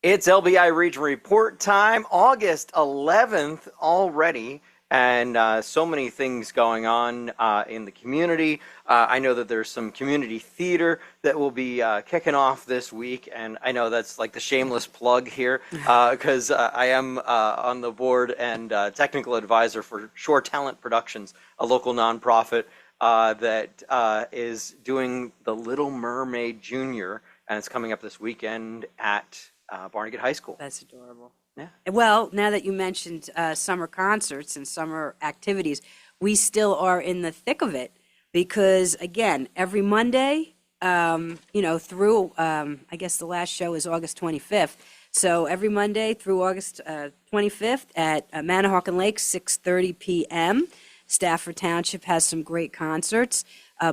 It's LBI Region Report time, August 11th already, and so many things going on in the community. I know that there's some community theater that will be kicking off this week, and I know that's like the shameless plug here because I am on the board and technical advisor for Shore Talent Productions, a local nonprofit that is doing The Little Mermaid Junior, and it's coming up this weekend at Barnegat High School. That's adorable. Yeah. Well, now that you mentioned summer concerts and summer activities, we still are in the thick of it because, again, every Monday, through, I guess the last show is August 25th. So every Monday through August 25th at Manahawkin Lake, 6:30 p.m. Stafford Township has some great concerts.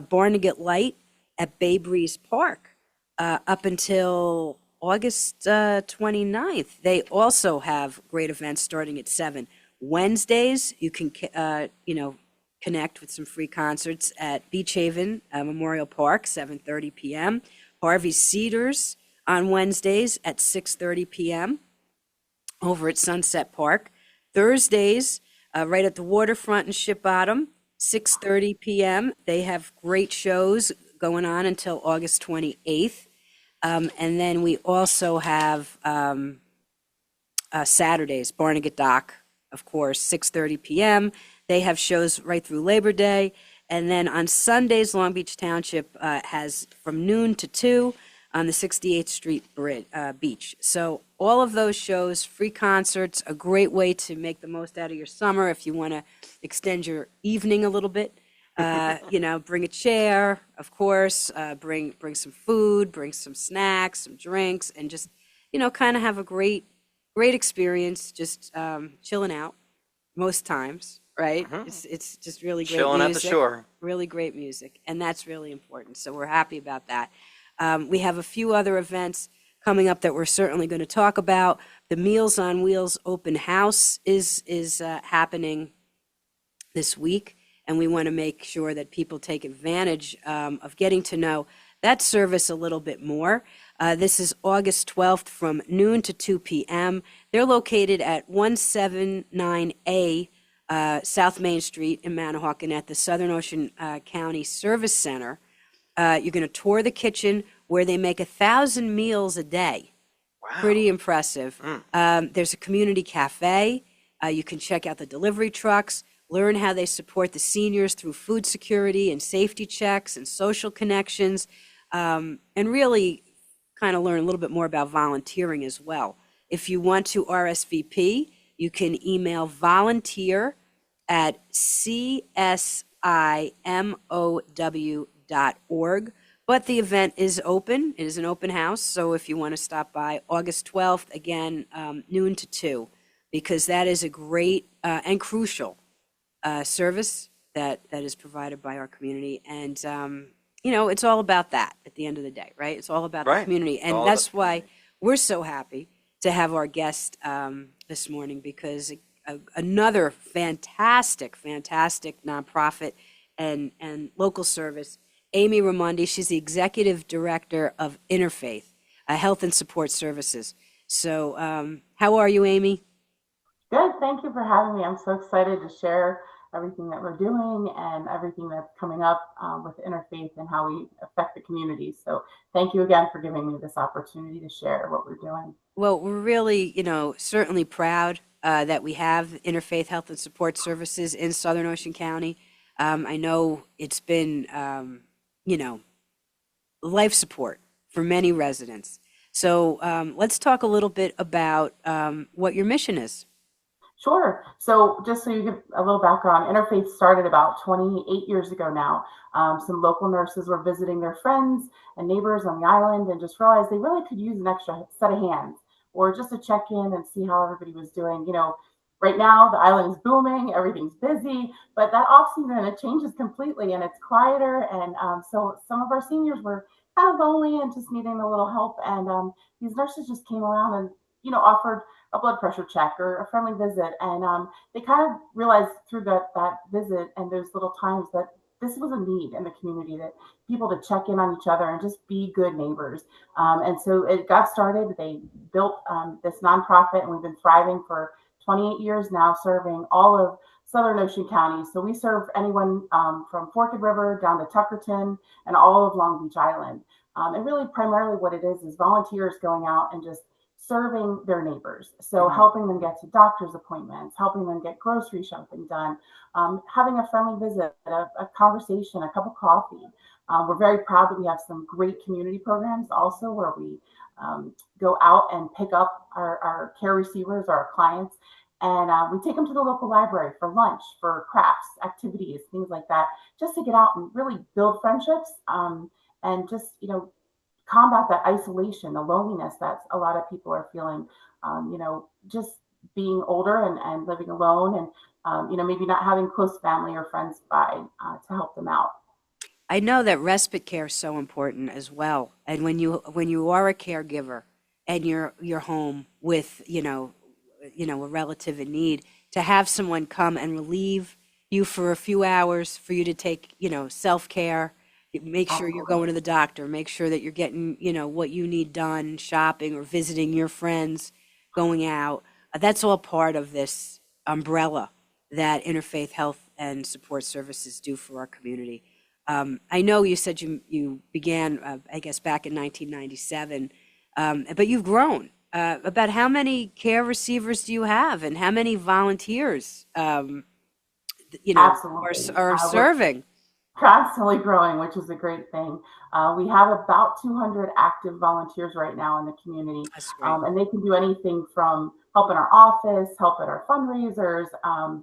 Barnegat Light at Bay Breeze Park up until August 29th. They also have great events starting at 7. Wednesdays, you can, connect with some free concerts at Beach Haven Memorial Park, 7:30 p.m. Harvey Cedars on Wednesdays at 6:30 p.m. over at Sunset Park. Thursdays, right at the waterfront in Ship Bottom, 6:30 p.m. They have great shows going on until August 28th. And then we also have Saturdays, Barnegat Dock, of course, 6:30 p.m. They have shows right through Labor Day. And then on Sundays, Long Beach Township has from noon to 2 on the 68th Street beach. So all of those shows, free concerts, a great way to make the most out of your summer if you want to extend your evening a little bit. Bring a chair, of course, bring some food, bring some snacks, some drinks, and just, kind of have a great experience just chilling out most times, right? Mhm. It's just really great Chilling music. at the shore. Really great music, and that's really important. So we're happy about that. We have a few other events coming up that we're certainly going to talk about. The Meals on Wheels open house is happening this week. And we want to make sure that people take advantage of getting to know that service a little bit more. This is August 12th from noon to 2 p.m. They're located at 179A South Main Street in Manahawkin at the Southern Ocean County Service Center. You're going to tour the kitchen where they make 1,000 meals a day. Wow. Pretty impressive. There's a community cafe. You can check out the delivery trucks. Learn how they support the seniors through food security and safety checks and social connections, and really kind of learn a little bit more about volunteering as well. If you want to RSVP, you can email volunteer@csimow.org. But the event is open. It is an open house, so if you want to stop by August 12th, again, noon to 2, because that is a great and crucial service that is provided by our community. And, it's all about that at the end of the day, right? It's all about the community. And that's why we're so happy to have our guest this morning, because another fantastic nonprofit and local service, Amy Raimondi. She's the Executive Director of Interfaith Health and Support Services. So how are you, Amy? Good. Thank you for having me. I'm so excited to share everything that we're doing and everything that's coming up with Interfaith and how we affect the community. So thank you again for giving me this opportunity to share what we're doing. Well, we're really, certainly proud that we have Interfaith Health and Support Services in Southern Ocean County. I know it's been, life support for many residents. So let's talk a little bit about what your mission is. Sure. So just so you get a little background, Interfaith started about 28 years ago now. Some local nurses were visiting their friends and neighbors on the island and just realized they really could use an extra set of hands or just to check in and see how everybody was doing. Right now the island is booming, everything's busy, but that off season, it changes completely and it's quieter. And so some of our seniors were kind of lonely and just needing a little help. And these nurses just came around and, offered a blood pressure check or a friendly visit. And they kind of realized through that visit and those little times that this was a need in the community, that people to check in on each other and just be good neighbors. And so it got started. They built this nonprofit, and we've been thriving for 28 years now, serving all of Southern Ocean County. So we serve anyone from Forked River down to Tuckerton and all of Long Beach Island. And really, primarily what it is volunteers going out and just serving their neighbors. So helping them get to doctor's appointments, helping them get grocery shopping done, having a friendly visit, a conversation, a cup of coffee. We're very proud that we have some great community programs also, where we go out and pick up our care receivers, our clients, and we take them to the local library for lunch, for crafts, activities, things like that, just to get out and really build friendships, and just, combat that isolation, the loneliness that a lot of people are feeling, just being older and living alone, and, maybe not having close family or friends by to help them out. I know that respite care is so important as well. And when you are a caregiver and you're home with, a relative in need, to have someone come and relieve you for a few hours, for you to take, self-care, make sure you're going to the doctor, make sure that you're getting, what you need done, shopping or visiting your friends, going out. That's all part of this umbrella that Interfaith Health and Support Services do for our community. I know you said you began, I guess, back in 1997, but you've grown. About how many care receivers do you have, and how many volunteers, Absolutely. are serving? Constantly growing, which is a great thing. We have about 200 active volunteers right now in the community. That's great. And they can do anything from help in our office, help at our fundraisers,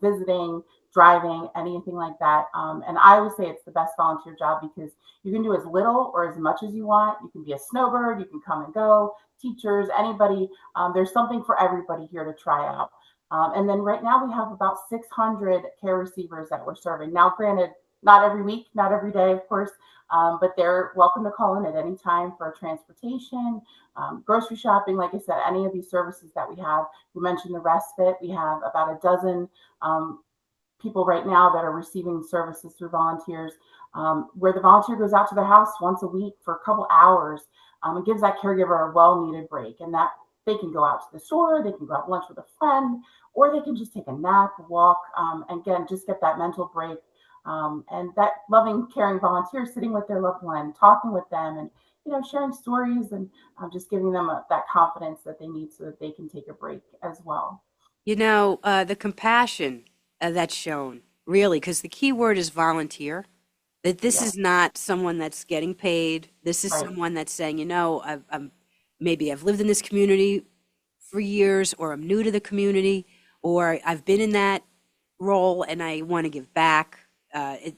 visiting, driving, anything like that. And I always say it's the best volunteer job, because you can do as little or as much as you want. You can be a snowbird, you can come and go, teachers, anybody. There's something for everybody here to try out. And then right now we have about 600 care receivers that we're serving. Now, granted, not every week, not every day, of course, but they're welcome to call in at any time for transportation, grocery shopping. Like I said, any of these services that we have. You mentioned the respite. We have about a dozen people right now that are receiving services through volunteers, where the volunteer goes out to their house once a week for a couple hours. It gives that caregiver a well-needed break, and that they can go out to the store, they can go out to lunch with a friend, or they can just take a nap, walk, and again, just get that mental break. And that loving, caring volunteer sitting with their loved one, talking with them, and sharing stories, and just giving them that confidence that they need, so that they can take a break as well. The compassion that's shown, really, because the key word is volunteer. That this is not someone that's getting paid. This is someone that's saying, maybe I've lived in this community for years, or I'm new to the community, or I've been in that role and I want to give back.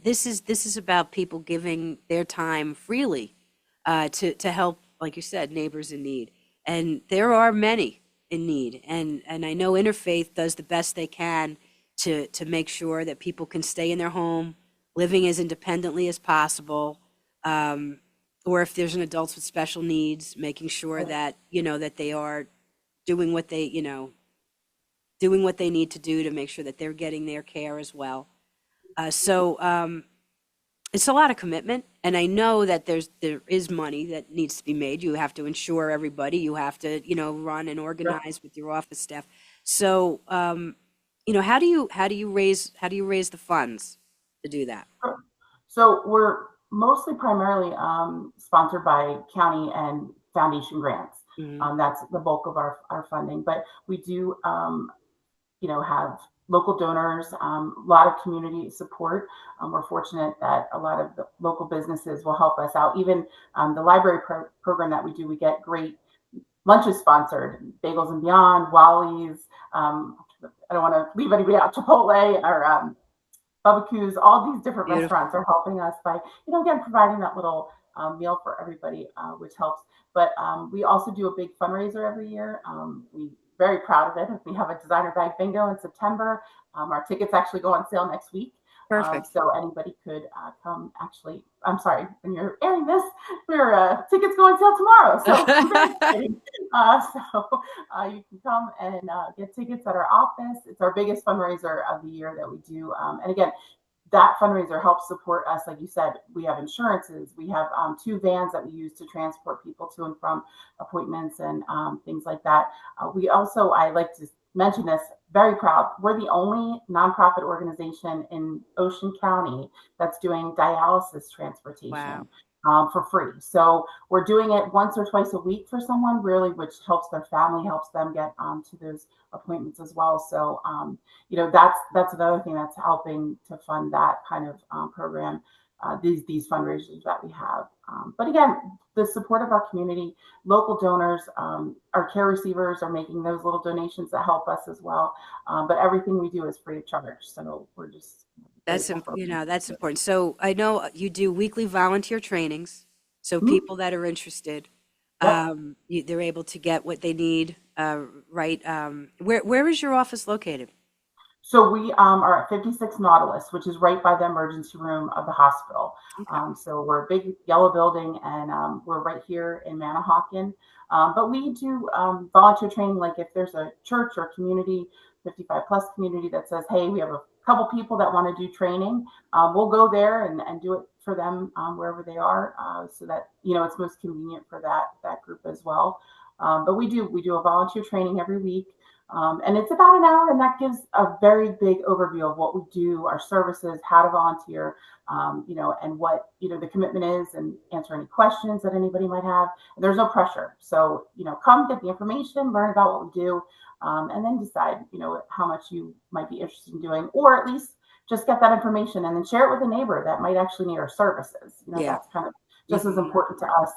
This is about people giving their time freely to help, like you said, neighbors in need. And there are many in need. And I know Interfaith does the best they can to make sure that people can stay in their home, living as independently as possible. Or if there's an adults with special needs, making sure that, that they are doing what they need to do to make sure that they're getting their care as well. So it's a lot of commitment, and I know that there is money that needs to be made. You have to insure everybody. You have to, run and organize with your office staff. So, how do you raise the funds to do that? So we're mostly primarily sponsored by county and foundation grants. Mm-hmm. That's the bulk of our funding, but we do, have local donors, a lot of community support. We're fortunate that a lot of the local businesses will help us out. Even the library program that we do, we get great lunches sponsored, Bagels and Beyond, Wally's. I don't want to leave anybody out, Chipotle, or barbecues. All these different restaurants are helping us by, again, providing that little meal for everybody, which helps. But we also do a big fundraiser every year. We very proud of it. We have a designer bag bingo in September. Our tickets actually go on sale next week. Perfect. So anybody could come. Actually, I'm sorry, when you're airing this, tickets go on sale tomorrow. So I'm very excited. You can come and get tickets at our office. It's our biggest fundraiser of the year that we do. And again, that fundraiser helps support us. Like you said, we have insurances. We have 2 vans that we use to transport people to and from appointments and things like that. We also, I like to mention this, very proud, we're the only nonprofit organization in Ocean County that's doing dialysis transportation. Wow. For free. So we're doing it once or twice a week for someone, really, which helps their family, helps them get to those appointments as well. So, that's another thing that's helping to fund that kind of program, these fundraisers that we have. But again, the support of our community, local donors, our care receivers are making those little donations that help us as well. But everything we do is free of charge. So we're just That's important. So I know you do weekly volunteer trainings. So people that are interested, they're able to get what they need. Right. Where is your office located? So we are at 56 Nautilus, which is right by the emergency room of the hospital. Okay. So we're a big yellow building, and we're right here in Manahawkin. But we do volunteer training, like if there's a church or community, 55 plus community that says, hey, we have a couple people that want to do training, we'll go there and do it for them wherever they are, so that it's most convenient for that group as well. But we do a volunteer training every week. And it's about an hour, and that gives a very big overview of what we do, our services, how to volunteer, and what, the commitment is, and answer any questions that anybody might have. And there's no pressure. So, come get the information, learn about what we do, and then decide, how much you might be interested in doing, or at least just get that information and then share it with a neighbor that might actually need our services. That's kind of just as important to us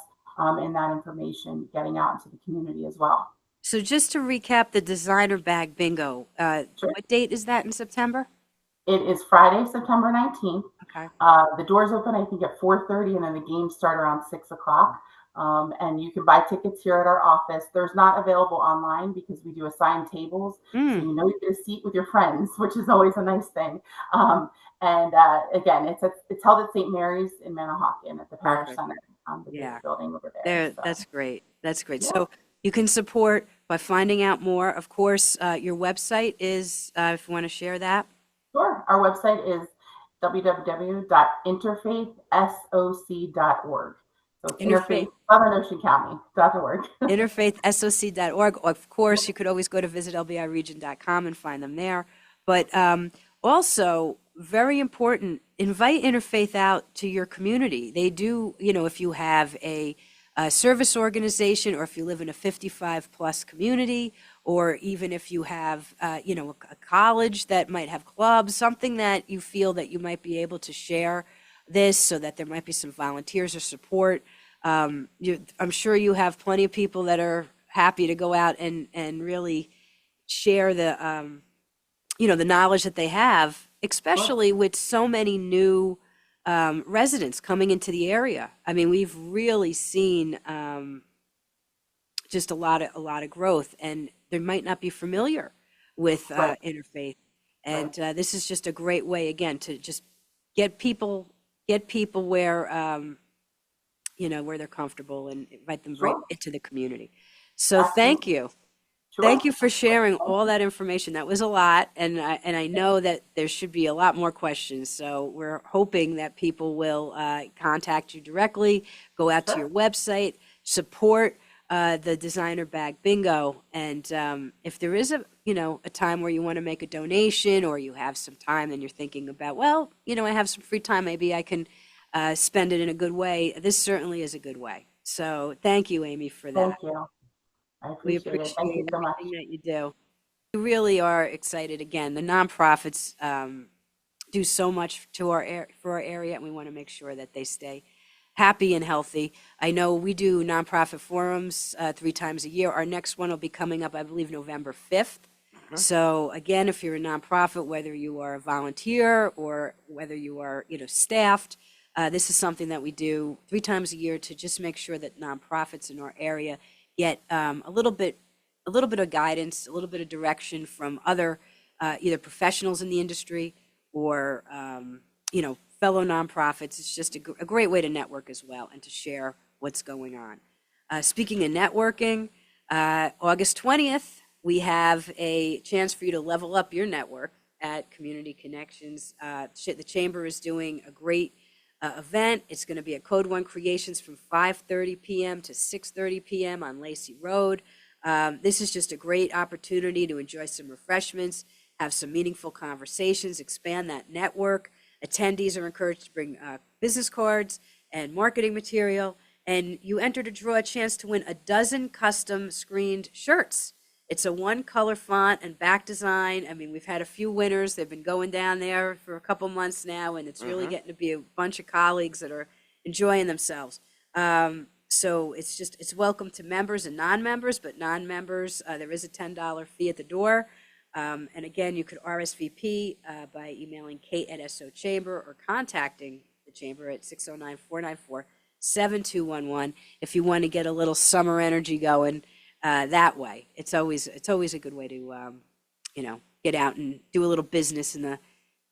in that information getting out into the community as well. So just to recap the designer bag bingo, Sure. what date is that in September? It is Friday, September 19th. Okay. The doors open, I think, at 4:30, and then the games start around 6 o'clock. And you can buy tickets here at our office. There's not available online because we do assigned tables. So you get a seat with your friends, which is always a nice thing. And again, it's held at St. Mary's in Manahawkin at the Parish Center, the big building over there. So. That's great. That's great. Yeah. So you can support by finding out more. Of course, your website is, if you want to share that. Sure. Our website is www.interfaithsoc.org. So it's Interfaith Southern Ocean County.org. Interfaithsoc.org. Of course, you could always go to visitlbiregion.com and find them there. But also, very important, invite Interfaith out to your community. They do, if you have a service organization, or if you live in a 55 plus community, or even if you have, a college that might have clubs, something that you feel that you might be able to share this so that there might be some volunteers or support. I'm sure you have plenty of people that are happy to go out and really share the, the knowledge that they have, especially with so many new residents coming into the area. I mean, we've really seen just a lot of growth, and they might not be familiar with interfaith. And this is just a great way, again, to just get people where where they're comfortable, and invite them right into the community. So thank you. Sure. Thank you for sharing all that information. That was a lot, and I know that there should be a lot more questions. So we're hoping that people will contact you directly, go out to your website, support the designer bag bingo, and if there is a time where you want to make a donation, or you have some time and you're thinking about, I have some free time, maybe I can spend it in a good way. This certainly is a good way. So thank you, Amy, for that. Thank you. I appreciate it. Thank you so much. Everything that you do. We really are excited. Again, the nonprofits do so much for our area, and we want to make sure that they stay happy and healthy. I know we do nonprofit forums 3 times a year. Our next one will be coming up, I believe, November 5th. So again, if you're a nonprofit, whether you are a volunteer or whether you are staffed, this is something that we do 3 times a year to just make sure that nonprofits in our area get a little bit of guidance, a little bit of direction from other either professionals in the industry or fellow nonprofits. It's just a great way to network as well, and to share what's going on. Speaking of networking, August 20th, we have a chance for you to level up your network at Community Connections. The Chamber is doing a great event. It's going to be at Code One Creations from 5:30 p.m. to 6:30 p.m. on Lacey Road. This is just a great opportunity to enjoy some refreshments, have some meaningful conversations, expand that network. Attendees are encouraged to bring business cards and marketing material, and you enter to draw a chance to win a dozen custom screened shirts. It's a one-color font and back design. I mean, we've had a few winners. They've been going down there for a couple months now, and it's really getting to be a bunch of colleagues that are enjoying themselves. So it's welcome to members and non-members, but non-members, there is a $10 fee at the door. And again, you could RSVP by emailing kate@SOChamber or contacting the Chamber at 609-494-7211 if you want to get a little summer energy going that way. It's always a good way to get out and do a little business in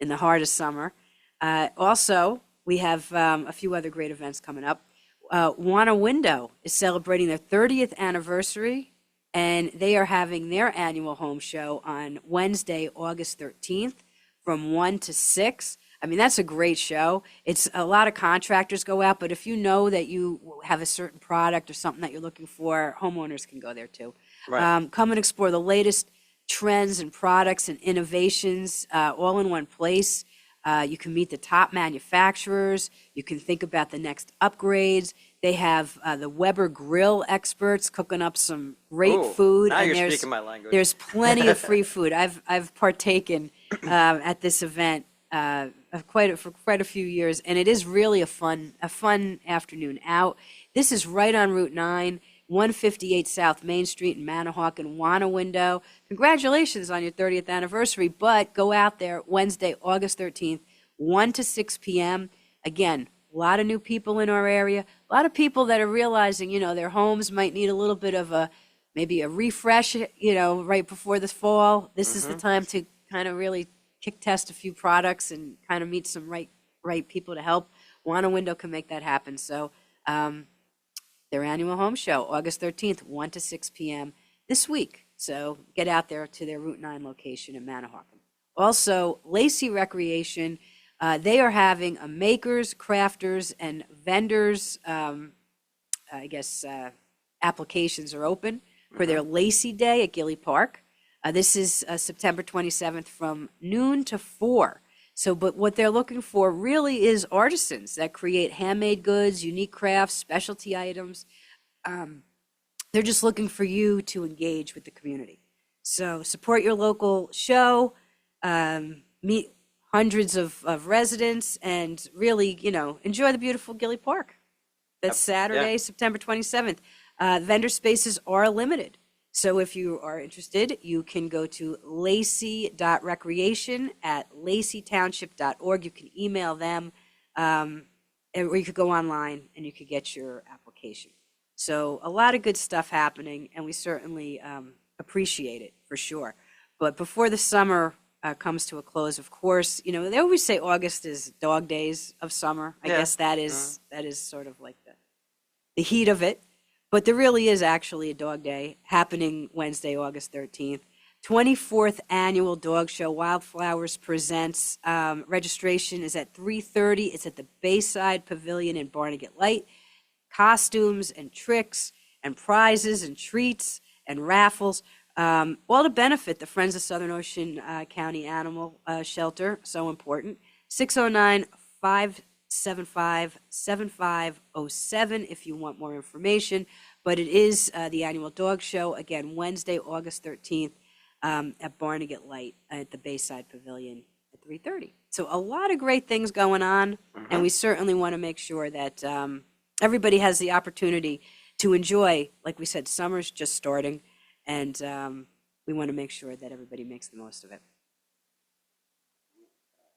the heart of summer. Also, we have a few other great events coming up. Wana Window is celebrating their 30th anniversary, and they are having their annual home show on Wednesday, August 13th from 1 to 6. I mean, that's a great show. It's a lot of contractors go out, but if you know that you have a certain product or something that you're looking for, homeowners can go there too. Right. Come and explore the latest trends and products and innovations all in one place. You can meet the top manufacturers. You can think about the next upgrades. They have the Weber grill experts cooking up some great food. Now you're speaking my language. There's plenty of free food. I've partaken at this event for quite a few years, and it is really a fun afternoon out. This is right on Route 9. 158 South Main Street in Manahawkin, Wana Window. Congratulations on your 30th anniversary, but go out there Wednesday, August 13th, 1 to 6 p.m. Again, a lot of new people in our area, a lot of people that are realizing, their homes might need a little bit of maybe a refresh, right before the fall. This is the time to kind of really kick test a few products and kind of meet some right people to help. Wana Window can make that happen. So, their annual home show, August 13th, 1 to 6 p.m. this week. So get out there to their Route 9 location in Manahawkin. Also, Lacey Recreation, they are having a makers, crafters, and vendors, applications are open for their Lacey Day at Gilly Park. This is September 27th from noon to 4. But what they're looking for really is artisans that create handmade goods, unique crafts, specialty items. They're just looking for you to engage with the community. So support your local show, meet hundreds of residents, and really, enjoy the beautiful Gilly Park. That's Saturday, September 27th. Vendor spaces are limited. So if you are interested, you can go to lacy.recreation@laceytownship.org. You can email them, or you could go online and you could get your application. So a lot of good stuff happening, and we certainly appreciate it for sure. But before the summer comes to a close, of course, they always say August is dog days of summer. I guess that is sort of like the heat of it. But there really is actually a dog day happening Wednesday, August 13th. 24th Annual Dog Show, Wildflowers Presents. Registration is at 3:30. It's at the Bayside Pavilion in Barnegat Light. Costumes and tricks and prizes and treats and raffles, all to benefit the Friends of Southern Ocean County Animal Shelter, so important. 609-575-7507 if you want more information. But it is the annual dog show, again, Wednesday, August 13th at Barnegat Light at the Bayside Pavilion at 3:30. So a lot of great things going on, and we certainly want to make sure that everybody has the opportunity to enjoy, like we said, summer's just starting, and we want to make sure that everybody makes the most of it.